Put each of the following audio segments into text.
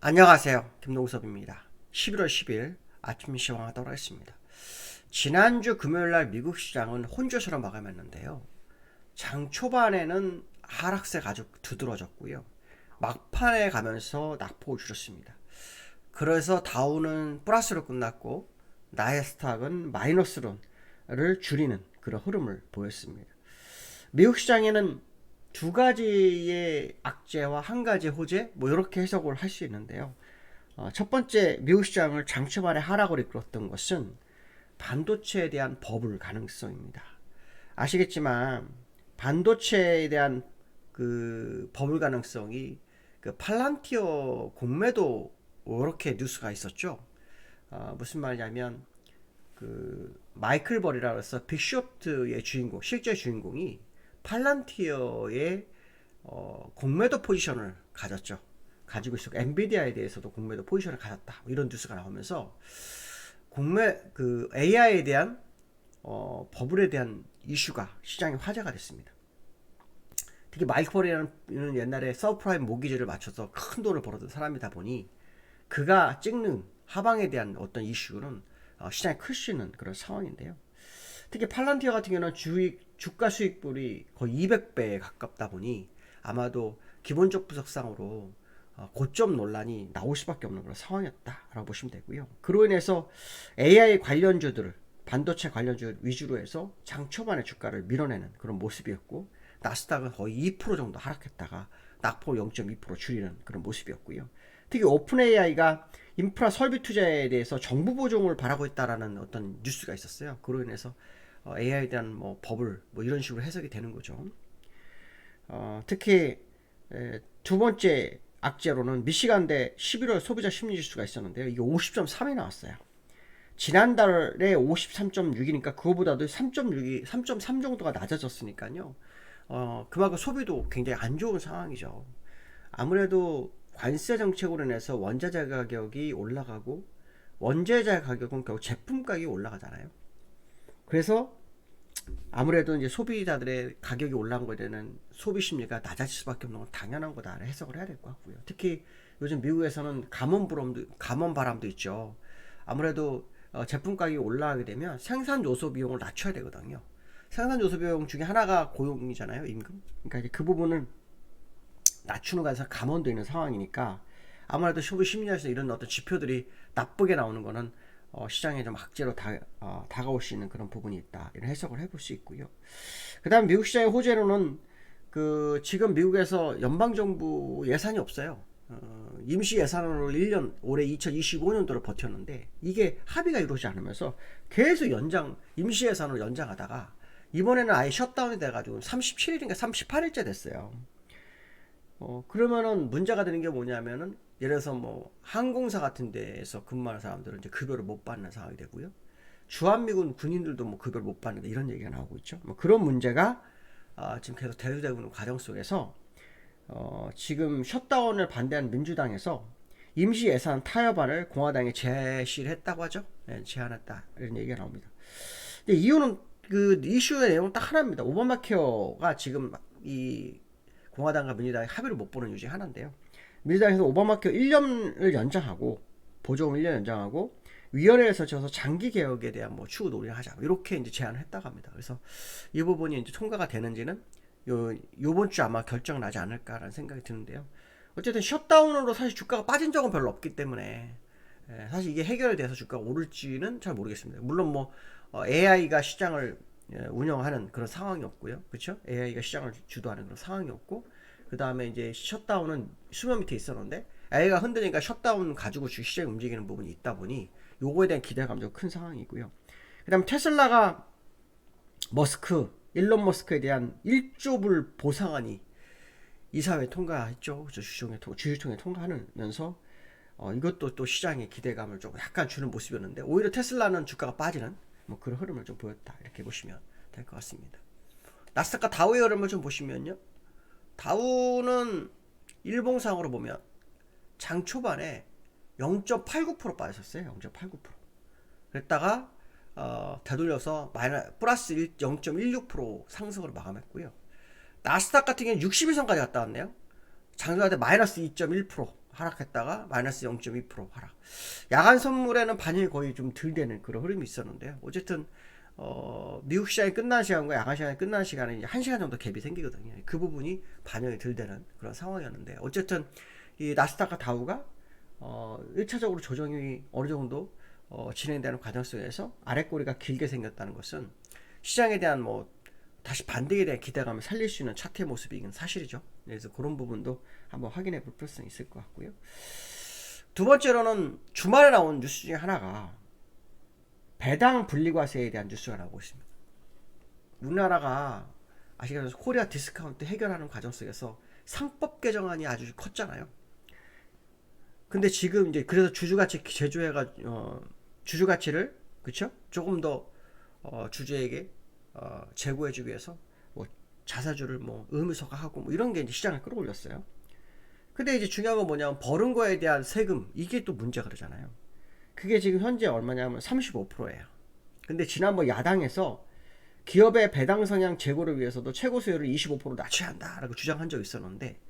안녕하세요. 김동섭입니다. 11월 10일 아침 시황하도록 하겠습니다. 지난주 금요일날 미국 시장은 혼조세로 마감했는데요. 장 초반에는 하락세가 아주 두드러졌고요. 막판에 가면서 낙폭을 줄였습니다. 그래서 다우는 플러스로 끝났고 나스닥은 마이너스를 줄이는 그런 흐름을 보였습니다. 미국 시장에는 두 가지의 악재와 한 가지 호재 이렇게 해석을 할 수 있는데요. 첫 번째 미국 시장을 장 초반에 하락을 이끌었던 것은 반도체에 대한 버블 가능성입니다. 아시겠지만 반도체에 대한 그 버블 가능성이 그 팔란티어 공매도 이렇게 뉴스가 있었죠. 무슨 말이냐면 그 마이클 버리라고 해서 빅쇼트의 주인공, 실제 주인공이 팔란티어의 공매도 포지션을 가졌죠. 가지고 있었고 엔비디아에 대해서도 공매도 포지션을 가졌다. 이런 뉴스가 나오면서 그 AI에 대한 버블에 대한 이슈가 시장의 화제가 됐습니다. 특히 마이클 버리라는 옛날에 서브프라임 모기지를 맞춰서 큰 돈을 벌었던 사람이다 보니 그가 찍는 하방에 대한 어떤 이슈는 시장에 클 수 있는 그런 상황인데요. 특히 팔란티어 같은 경우는 주가 수익률이 거의 200배에 가깝다 보니 아마도 기본적 분석상으로 고점 논란이 나올 수밖에 없는 그런 상황이었다라고 보시면 되고요. 그로 인해서 AI 관련주들을 반도체 관련주 위주로 해서 장 초반에 주가를 밀어내는 그런 모습이었고 나스닥은 거의 2% 정도 하락했다가 낙폭 0.2% 줄이는 그런 모습이었고요. 특히 오픈 AI가 인프라 설비 투자에 대해서 정부 보조금을 바라고 있다라는 어떤 뉴스가 있었어요. 그로 인해서 AI에 대한 버블 이런 식으로 해석이 되는 거죠. 특히 두 번째 악재로는 미시간대 11월 소비자 심리지수가 있었는데요. 이게 50.3이 나왔어요. 지난달에 53.6이니까 그거보다도 3.3 정도가 낮아졌으니까요. 그만큼 소비도 굉장히 안 좋은 상황이죠. 아무래도 관세 정책으로 인해서 원자재 가격이 올라가고 원자재 가격은 결국 제품 가격이 올라가잖아요. 그래서 아무래도 이제 소비자들의 가격이 올라간 거에 대한 소비 심리가 낮아질 수밖에 없는 건 당연한 거다 해석을 해야 될 것 같고요. 특히 요즘 미국에서는 감원 바람도 있죠. 아무래도 제품 가격이 올라가게 되면 생산 요소 비용을 낮춰야 되거든요. 생산 요소 비용 중에 하나가 고용이잖아요, 임금. 그러니까 이제 그 부분을 낮추는 것에서 감원도 있는 상황이니까 아무래도 소비 심리에서 이런 어떤 지표들이 나쁘게 나오는 거는 시장에 좀 악재로 다가올 수 있는 그런 부분이 있다. 이런 해석을 해볼 수 있고요. 그 다음 미국 시장의 호재로는 지금 미국에서 연방정부 예산이 없어요. 임시 예산으로 1년, 올해 2025년도를 버텼는데 이게 합의가 이루어지지 않으면서 계속 임시 예산으로 연장하다가 이번에는 아예 셧다운이 돼가지고 37일인가 38일째 됐어요. 그러면은 문제가 되는 게 뭐냐면은 예를 들어서 항공사 같은 데에서 근무하는 사람들은 이제 급여를 못 받는 상황이 되고요. 주한미군 군인들도 급여를 못 받는다 이런 얘기가 나오고 있죠. 그런 문제가 지금 계속 대두되고 있는 과정 속에서 지금 셧다운을 반대하는 민주당에서 임시 예산 타협안을 공화당에 제시를 했다고 하죠. 네, 제안했다 이런 얘기가 나옵니다. 근데 이유는 그 이슈의 내용은 딱 하나입니다. 오바마 케어가 지금 이 공화당과 민주당이 합의를 못 보는 이유 중에 하나인데요. 민주당에서 오바마 케어 1년을 연장하고 보조금 1년 연장하고 위원회에서 져서 장기 개혁에 대한 추후 논의를 하자 이렇게 이제 제안을 했다고 합니다. 그래서 이 부분이 이제 통과가 되는지는 요번 주 아마 결정 나지 않을까라는 생각이 드는데요. 어쨌든 셧다운으로 사실 주가가 빠진 적은 별로 없기 때문에 사실 이게 해결돼서 주가가 오를지는 잘 모르겠습니다. 물론 AI가 시장을 운영하는 그런 상황이 없고요. 그렇죠? AI가 시장을 주도하는 그런 상황이 없고 그 다음에 이제 셧다운은 수면 밑에 있었는데 AI가 흔드니까 셧다운 가지고 시장이 움직이는 부분이 있다 보니 요거에 대한 기대감이 좀 큰 상황이고요. 그 다음 테슬라가 일론 머스크에 대한 1조 불 보상안이 이사회 통과했죠. 주주총회 통과하면서 이것도 또 시장의 기대감을 좀 약간 주는 모습이었는데 오히려 테슬라는 주가가 빠지는 그런 흐름을 좀 보였다 이렇게 보시면 될 것 같습니다. 나스닥과 다우의 흐름을 좀 보시면요. 다우는 일봉상으로 보면 장 초반에 0.89% 빠졌어요. 0.89%. 그랬다가 되돌려서 플러스 0.16% 상승으로 마감했고요. 나스닥 같은 경우는 60일선까지 갔다 왔네요. 장중한테 마이너스 2.1% 하락했다가 마이너스 0.2% 하락. 야간 선물에는 반영이 거의 좀 덜 되는 그런 흐름이 있었는데요. 어쨌든 미국 시장이 끝난 시간과 야간 시간이 끝난 시간에 이제 1시간 정도 갭이 생기거든요. 그 부분이 반영이 덜 되는 그런 상황이었는데, 어쨌든 이 나스닥과 다우가 1차적으로 조정이 어느 정도 진행되는 과정 속에서 아랫꼬리가 길게 생겼다는 것은 시장에 대한 다시 반등에 대한 기대감을 살릴 수 있는 차트의 모습이긴 사실이죠. 그래서 그런 부분도 한번 확인해 볼 필요성이 있을 것 같고요. 두 번째로는 주말에 나온 뉴스 중에 하나가 배당 분리과세에 대한 뉴스가 나오고 있습니다. 우리나라가 아시겠지만 코리아 디스카운트 해결하는 과정 속에서 상법 개정안이 아주 컸잖아요. 근데 지금 이제 그래서 주주가치 제조해가 주주가치를 그쵸? 조금 더 주주에게 제고해주기 위해서 자사주를 의무서가하고 이런 게 이제 시장을 끌어올렸어요. 근데 이제 중요한 건 뭐냐면 버는 거에 대한 세금, 이게 또 문제가 되잖아요. 그게 지금 현재 얼마냐면 35%예요. 근데 지난번 야당에서 기업의 배당 성향 제고를 위해서도 최고 수요를 25% 낮춰야 한다라고 주장한 적이 있었는데,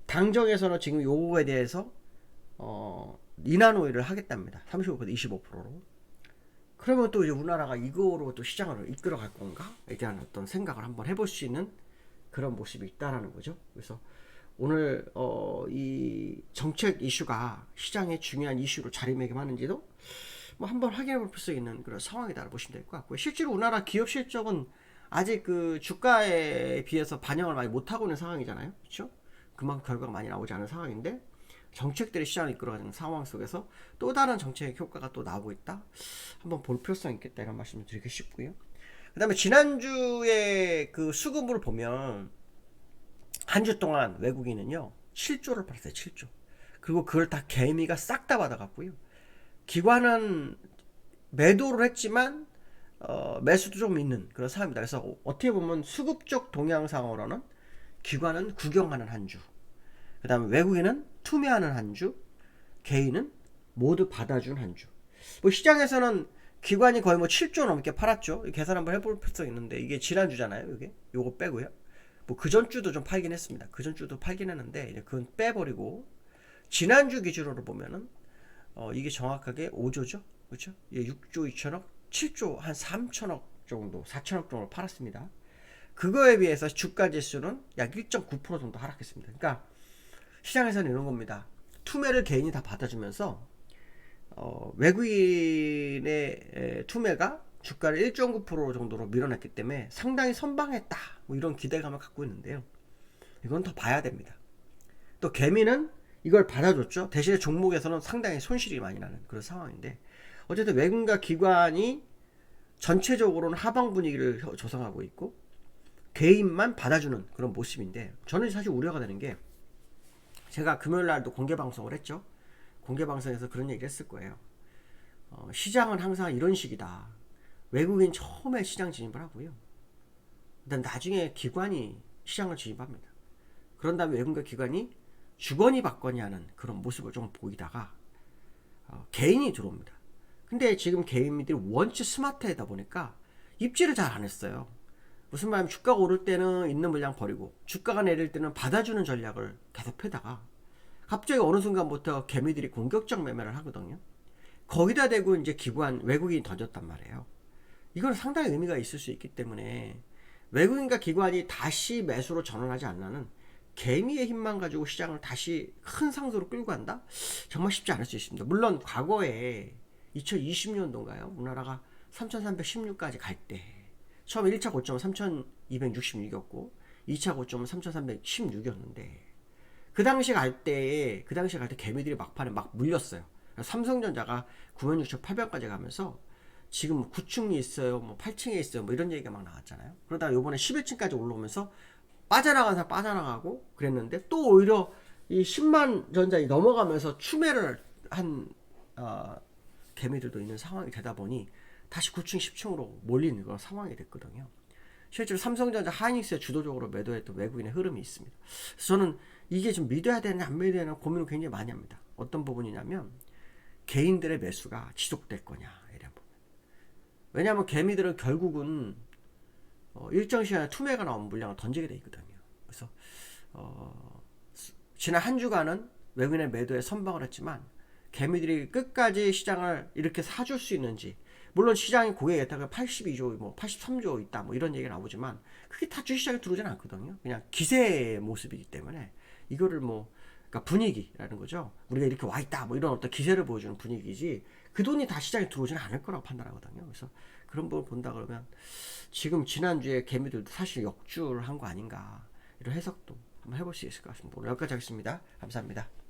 당정에서는 지금 요거에 대해서 인하 노위를 하겠답니다. 35% 25%로. 그러면 또 이제 우리나라가 이거로 또 시장을 이끌어 갈 건가에 대한 어떤 생각을 한번 해볼 수 있는 그런 모습이 있다라는 거죠. 그래서 오늘 이 정책 이슈가 시장의 중요한 이슈로 자리매김하는지도 한번 확인해 볼 필요가 있는 그런 상황이다라고 보시면 될 것 같고요. 실제로 우리나라 기업 실적은 아직 그 주가에 비해서 반영을 많이 못하고 있는 상황이잖아요. 그렇죠? 그만큼 결과가 많이 나오지 않은 상황인데, 정책들이 시장을 이끌어가는 상황 속에서 또 다른 정책 효과가 또 나오고 있다. 한번 볼 필요성이 있겠다, 이런 말씀을 드리고 싶고요. 그 다음에 지난주에 그 수급을 보면 한 주 동안 외국인은요 7조를 팔았어요. 7조. 그리고 그걸 다 개미가 싹 다 받아갔고요. 기관은 매도를 했지만 매수도 좀 있는 그런 상황입니다. 그래서 어떻게 보면 수급적 동향상으로는 기관은 구경하는 한 주, 그 다음에 외국인은 투매하는 한 주, 개인은 모두 받아준 한 주. 시장에서는 기관이 거의 7조 넘게 팔았죠. 계산 한번 해볼 필요가 있는데, 이게 지난주잖아요. 이게 요거 빼고요. 그 전주도 좀 팔긴 했습니다. 그 전주도 팔긴 했는데 그건 빼버리고, 지난주 기준으로 보면은 이게 정확하게 5조죠. 그렇죠? 6조 2천억, 7조 한 3천억 정도, 4천억 정도 팔았습니다. 그거에 비해서 주가 지수는 약 1.9% 정도 하락했습니다. 그러니까 시장에서는 이런 겁니다. 투매를 개인이 다 받아주면서 외국인의 투매가 주가를 1.9% 정도로 밀어냈기 때문에 상당히 선방했다, 이런 기대감을 갖고 있는데요. 이건 더 봐야 됩니다. 또 개미는 이걸 받아줬죠. 대신에 종목에서는 상당히 손실이 많이 나는 그런 상황인데, 어쨌든 외국인과 기관이 전체적으로는 하방 분위기를 조성하고 있고 개인만 받아주는 그런 모습인데, 저는 사실 우려가 되는 게, 제가 금요일날도 공개방송을 했죠. 공개방송에서 그런 얘기를 했을 거예요. 시장은 항상 이런 식이다. 외국인 처음에 시장 진입을 하고요, 그다음 나중에 기관이 시장을 진입합니다. 그런 다음에 외국인과 기관이 주거니 받거니 하는 그런 모습을 좀 보이다가 개인이 들어옵니다. 근데 지금 개인들이 원체 스마트하다 보니까 입지를 잘 안 했어요. 무슨 말이냐면 주가가 오를 때는 있는 물량 버리고 주가가 내릴 때는 받아주는 전략을 계속 펴다가 갑자기 어느 순간부터 개미들이 공격적 매매를 하거든요. 거기다 대고 이제 기관 외국인이 던졌단 말이에요. 이건 상당히 의미가 있을 수 있기 때문에 외국인과 기관이 다시 매수로 전환하지 않는 개미의 힘만 가지고 시장을 다시 큰 상승으로 끌고 간다? 정말 쉽지 않을 수 있습니다. 물론 과거에 2020년도인가요? 우리나라가 3316까지 갈 때 처음 1차 고점은 3266이었고 2차 고점은 3316이었는데, 그 당시 갈 때 개미들이 막판에 막 물렸어요. 삼성전자가 96,800까지 가면서 지금 9층이 있어요, 8층에 있어요, 이런 얘기가 막 나왔잖아요. 그러다가 요번에 11층까지 올라오면서 빠져나간 사람 빠져나가고 그랬는데, 또 오히려 이 10만 전자이 넘어가면서 추매를 한 개미들도 있는 상황이 되다 보니 다시 9층 10층으로 몰리는 그런 상황이 됐거든요. 실제로 삼성전자, 하이닉스에 주도적으로 매도했던 외국인의 흐름이 있습니다. 그래서 저는 이게 좀 믿어야 되냐 안 믿어야 되냐 고민을 굉장히 많이 합니다. 어떤 부분이냐면 개인들의 매수가 지속될 거냐에 대한 부분. 왜냐하면 개미들은 결국은 일정 시간에 투매가 나온 물량을 던지게 돼 있거든요. 그래서 지난 한 주간은 외국인의 매도에 선방을 했지만 개미들이 끝까지 시장을 이렇게 사줄 수 있는지, 물론 시장이 고객에다가 82조, 뭐 83조 있다, 뭐 이런 얘기가 나오지만 그게 다 주식시장에 들어오진 않거든요. 그냥 기세의 모습이기 때문에 이거를 뭐, 그러니까 분위기라는 거죠. 우리가 이렇게 와 있다, 뭐 이런 어떤 기세를 보여주는 분위기지 그 돈이 다 시장에 들어오지는 않을 거라고 판단하거든요. 그래서 그런 부분을 본다 그러면 지금 지난주에 개미들도 사실 역주를 한 거 아닌가, 이런 해석도 한번 해볼 수 있을 것 같습니다. 오늘 여기까지 하겠습니다. 감사합니다.